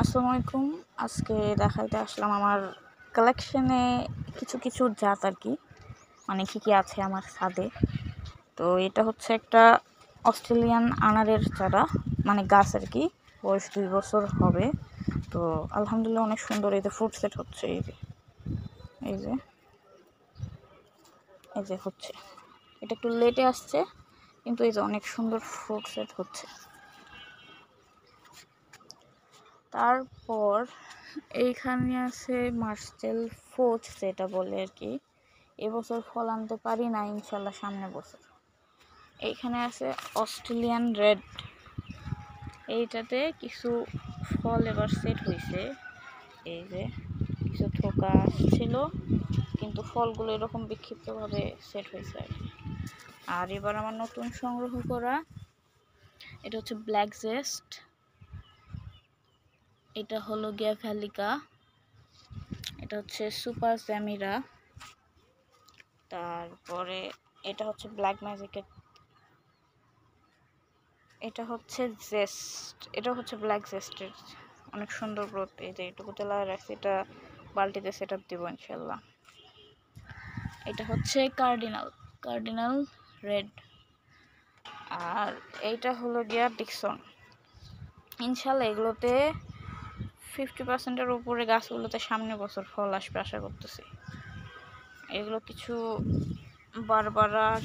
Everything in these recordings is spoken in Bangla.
আসসালামু আলাইকুম। আজকে দেখাইতে আসলাম আমার কালেকশনে কিছু জাত আর কি, মানে কি আছে আমার ছাদে। তো এটা হচ্ছে একটা অস্ট্রেলিয়ান আনারের চারা, মানে গাছ আর কি। বয়স 2 বছর হবে। তো আলহামদুলিল্লাহ অনেক সুন্দর। এই যে ফ্রুট সেট হচ্ছে, এই যে এই যে হচ্ছে। এটা একটু লেটে আসছে, কিন্তু এই যে অনেক সুন্দর ফ্রুট সেট হচ্ছে। তারপর এইখানে আছে মার্সেল ফোর্ট, যেটা বলে আর কি। এবছর ফল আনতে পারি না, ইনশাল্লাহ সামনের বছর। এইখানে আছে অস্ট্রেলিয়ান রেড, এইটাতে কিছু ফল এবার সেট হয়েছে। এই যে কিছু থোকা ছিল, কিন্তু ফলগুলো এরকম বিক্ষিপ্তভাবে সেট হয়েছে আর কি। আর এবার আমার নতুন সংগ্রহ করা এটা হচ্ছে ব্ল্যাক জেস্ট, এটা হলো গিয়া ভ্যালিকা, এটা হচ্ছে সুপার জ্যামিরা, তারপরে এটা হচ্ছে ব্ল্যাক ম্যাজিকের, এটা হচ্ছে জেস্ট, এটা হচ্ছে ব্ল্যাক জেস্টের অনেক সুন্দর গ্রোথ। এই যে এটুকুতে লাগিয়ে রাখছি, এটা বালতিতে সেট আপ দিব ইনশাল্লাহ। এটা হচ্ছে কার্ডিনাল রেড, আর এইটা হলো গিয়া ডিকসন। ইনশাল্লাহ এগুলোতে 50%-এর উপরে গাছগুলোতে সামনের বছর ফল আসবে আশা করতেছি। এগুলো কিছু বারবারার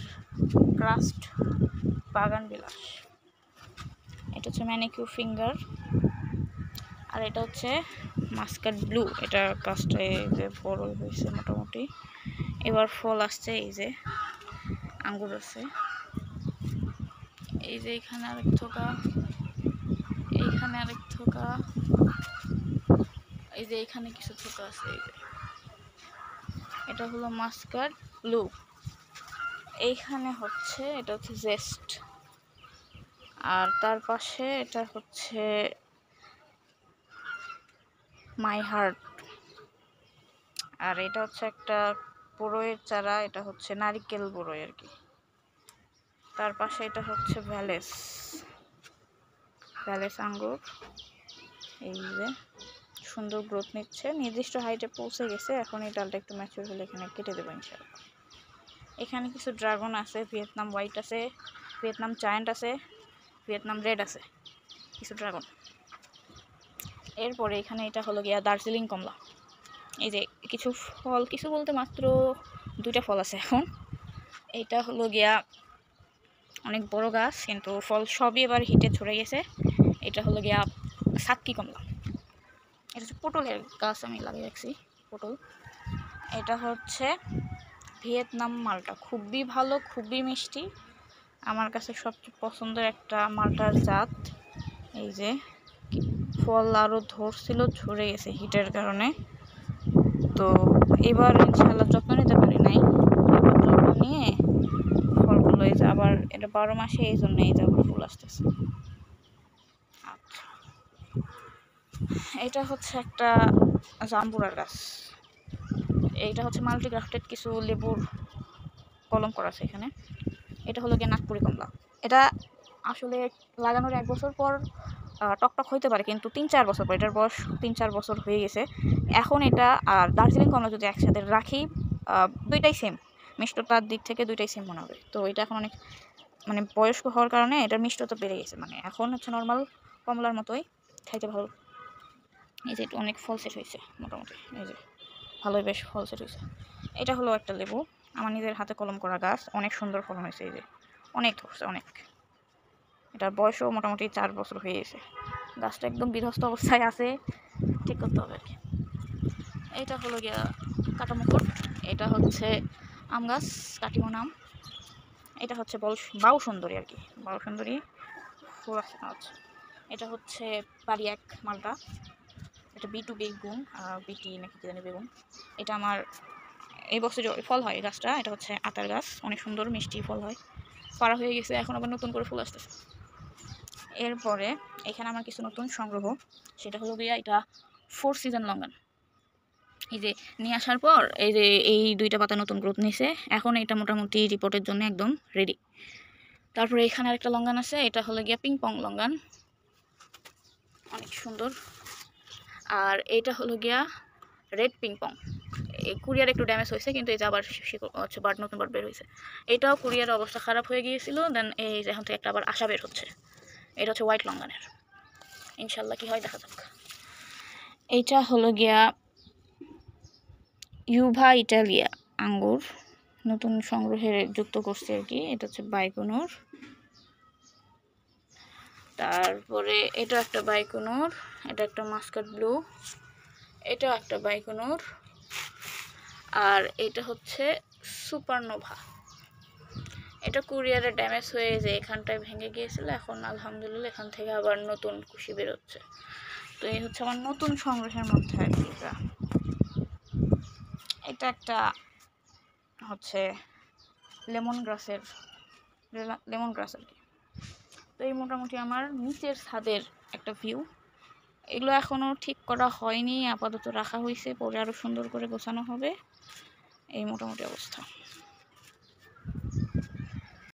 ক্রাস্ট বাগান বিলাস। এটা হচ্ছে ম্যানিকিউর ফিঙ্গার, আর এটা হচ্ছে মাস্কাট ব্লু। এটা গাছটা এই যে বড় হয়েছে মোটামুটি, এবার ফল আসছে। এই যে আঙ্গুর আছে, এই যে এখানে আরেক থোকা, এইখানে আরেক থোকা, এই যে এখানে কিছু থোকা আছে। এই যে এটা হলো মাস্কাট ব্লু। এইখানে হচ্ছে এটা হচ্ছে জেস্ট, আর তার পাশে এটা হচ্ছে মাই হার্ট, আর এটা হচ্ছে একটা বড়ইয়ের চারা, এটা হচ্ছে নারিকেল বড়ই আর কি। তার পাশে এটা হচ্ছে ভ্যালেস আঙ্গুর। এই যে সুন্দর গ্রোথ নিচ্ছে, নির্দিষ্ট হাইটে পৌঁছে গেছে। এখন এই ডালটা একটু ম্যাচিউর হলে এখানে কেটে দেবো ইনশাআল্লাহ। এখানে কিছু ড্রাগন আছে, ভিয়েতনাম হোয়াইট আছে, ভিয়েতনাম জায়ান্ট আছে, ভিয়েতনাম রেড আছে, কিছু ড্রাগন। এরপরে এখানে এটা হলো গিয়া দার্জিলিং কমলা। এই যে কিছু ফল, কিছু বলতে মাত্র 2টা ফল আছে এখন। এটা হলো গিয়া অনেক বড় গাছ, কিন্তু ফল সবই এবার হিটে ঝরে গেছে। এটা হলো গিয়া সাতকি কমলা। এটা হচ্ছে পটলের গাছ, আমি লাগিয়ে রাখছি পটল। এটা হচ্ছে ভিয়েতনাম মালটা, খুবই ভালো, খুবই মিষ্টি, আমার কাছে সবচেয়ে পছন্দের একটা মালটার জাত। এই যে ফল আরও ধরছিল, ঝরে গেছে হিটের কারণে। তো এবার ইনশাল্লাহ যত্ন নিতে পারি নাই, এবার যত্ন নিয়ে ফলগুলো এই যে আবার, এটা 12 মাসে, এই জন্য এই যে আবার ফুল আসতেছে। আচ্ছা, এটা হচ্ছে একটা জাম্বুরার গাছ। এইটা হচ্ছে মাল্টিগ্রাফটেড, কিছু লেবুর কলম করা আছে এখানে। এটা হলো গিয়ে নাগপুরি কমলা। এটা আসলে লাগানোর 1 বছর পর টকটক হইতে পারে, কিন্তু 3-4 বছর পর, এটার বয়স 3-4 বছর হয়ে গেছে এখন। এটা আর দার্জিলিং কমলা যদি একসাথে রাখি, দুইটাই সেম মিষ্টতার দিক থেকে, দুইটাই সেম মনে হবে। তো এটা এখন অনেক, মানে বয়স্ক হওয়ার কারণে এটার মিষ্টতা বেড়ে গেছে, মানে এখন হচ্ছে নর্মাল কমলার মতোই খাইতে ভালো। এই যে অনেক ফল সেট হয়েছে মোটামুটি, এই যে ভালোই বেশ ফল সেট হয়েছে। এটা হলো একটা লেবু, আমার নিজের হাতে কলম করা গাছ, অনেক সুন্দর ফলন হয়েছে। এই যে অনেক ধরছে, অনেক। এটার বয়সও মোটামুটি 4 বছর হয়ে গেছে। গাছটা একদম বিধ্বস্ত অবস্থায় আছে, ঠিক করতে হবে আর কি। এইটা হলো গিয়া কাটামুকুট, এটা হচ্ছে আম গাছ, কাটিমন আম। এটা হচ্ছে বাউ সুন্দরী আর কি, বাউ সুন্দরী ফুল আছে। এটা হচ্ছে বাড়ি এক মালটা, এটা বিটু বেগুন, বিটি নাকি কি জানি বেগুন। এটা আমার এই বছর ফল হয় গাছটা। এটা হচ্ছে আতার গাছ, অনেক সুন্দর মিষ্টি ফল হয়, পাড়া হয়ে গেছে, এখন আবার নতুন করে ফুল আসতেছে। এরপরে এখানে আমার কিছু নতুন সংগ্রহ, সেটা হলো গিয়া এটা 4 সিজন লঙ্গান। এই যে নিয়ে আসার পর এই যে এই 2টা পাতা নতুন গ্রোথ নিছে, এখন এটা মোটামুটি রিপোর্টের জন্য একদম রেডি। তারপরে এখানে আরেকটা লঙ্গান আছে, এটা হলো গিয়া পিং পং লঙ্গান, অনেক সুন্দর। আর এইটা হলো গিয়া রেড পিংপং। এই কুরিয়ার একটু ড্যামেজ হয়েছে, কিন্তু এই যে আবার হচ্ছে বার্ড, নতুন বার্ড বের হয়েছে। এটাও কুরিয়ারের অবস্থা খারাপ হয়ে গিয়েছিল, দেন এই যে এখন থেকে একটা আবার আশা বের হচ্ছে। এটা হচ্ছে হোয়াইট লঙ্গানের, ইনশাল্লাহ কি হয় দেখা যাক। এইটা হলো গিয়া ইউভা ইটালিয়া আঙ্গুর, নতুন সংগ্রহে যুক্ত করছে আর কি। এটা হচ্ছে বাইকোনোর। তারপরে এটা একটা বাইকোনোর, এটা একটা মাস্কাট ব্লু, এটাও একটা বাইকোনোর। আর এটা হচ্ছে সুপারনোভা। এটা কুরিয়ারে ড্যামেজ হয়ে যে এখানটায় ভেঙে গিয়েছিল, এখন আলহামদুলিল্লাহ এখান থেকে আবার নতুন কুশি বেরোচ্ছে। তো এই হচ্ছে আমার নতুন সংগ্রহের মধ্যে আর কি। এটা একটা হচ্ছে লেমন গ্রাস আর কি। তো এই মোটামুটি আমার নিচের ছাদের একটা ভিউ। এগুলো এখনও ঠিক করা হয়নি, আপাতত রাখা হয়েছে, পরে আরও সুন্দর করে গোছানো হবে। এই মোটামুটি অবস্থা।